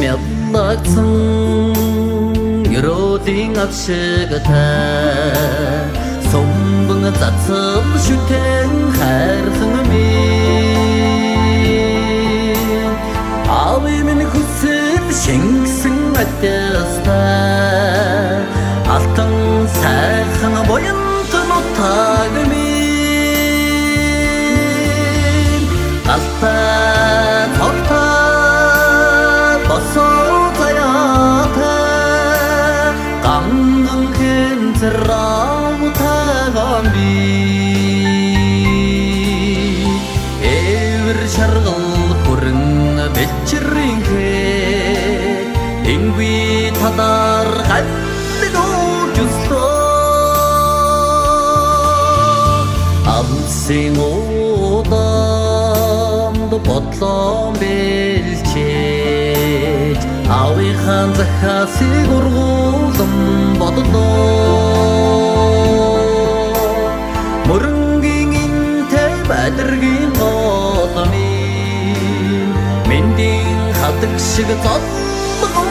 мяллагдсан ерөөдийн авшигтай сумбан цацал шүтэн хайрхан минь ави минь хүсэл шингэсэн атястай алтан сайхан боянт нутаг минь алтай тогтой босоо заяатай гамнан хэнцэраутайган би эвэр шаргал бүрэн бэлчринхэ ингүй тадар галлигoo жүстөө алсын удамд бодлон бэлчээж авийнхаа захаасыг ургуулсан бодлоо мөрөнгийн интэй бадэргийн голомын мэндийн хадаг шиг золгон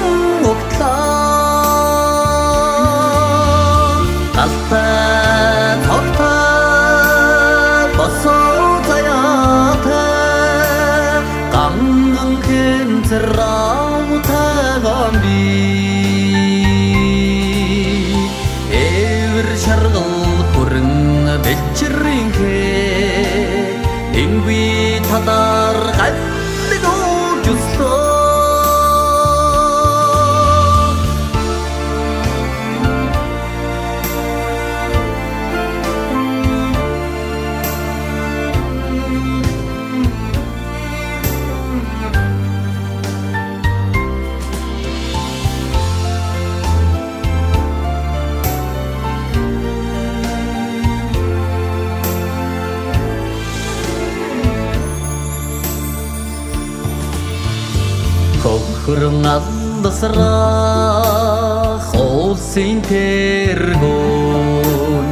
угтлаа алтай тогтой босоо заяатай гамнан хэнцэраутайган би эвэр шаргал бүрэн бэлчринхэ ингүй тадар галлигoo жүстөө хөрөн алласраа хоолсын тэргүүн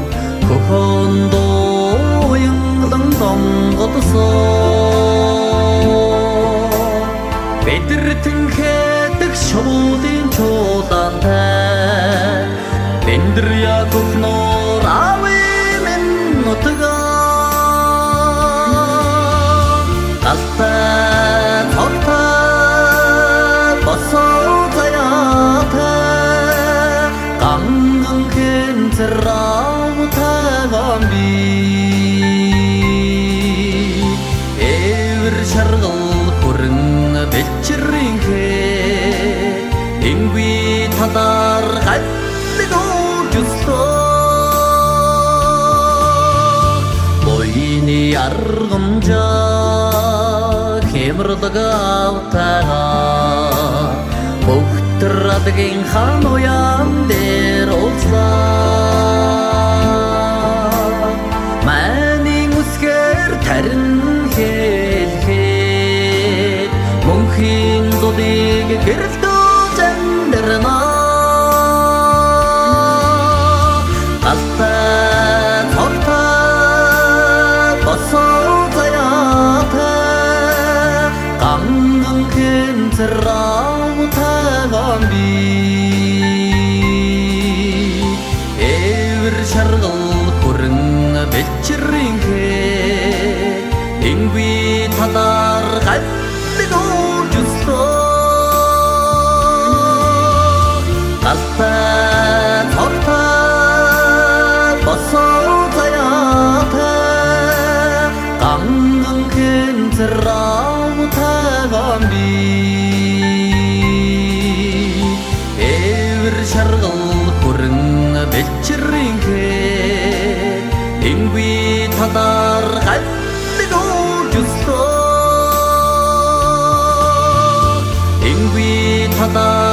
хөхөндөө янгалан сонгодсон бэдэртэн хэдэг шуудын чуулантай бэндэр ягноор ави мен нутгаа алтай тогтой босоо заяатай гамнан хэнцэраутайган би эвэр шаргал бүрэн бэлчринхэ ингүй тадар галлигoo жүстөө боины аргамжаа хэмрдэг автайгаа Бухтрадгийн хан уян дээр уулзлаа Маний үсгээр тарин хэлхэд мөнхийн дудыг гэрэлтөө зандэрнаа алтай тогтой босоо заяатай гамнан хэнцэраутайган би эвэр шаргал бүрэн бэлчринхэ ингүй тадар галлигoo жүстөө алтай тогтой босоо заяатай гамнан хэнцэраутайган би эвэр шаргал бүрэн бэлчринхэ ингүй тадар галлигoo жүстөө ингүй тадар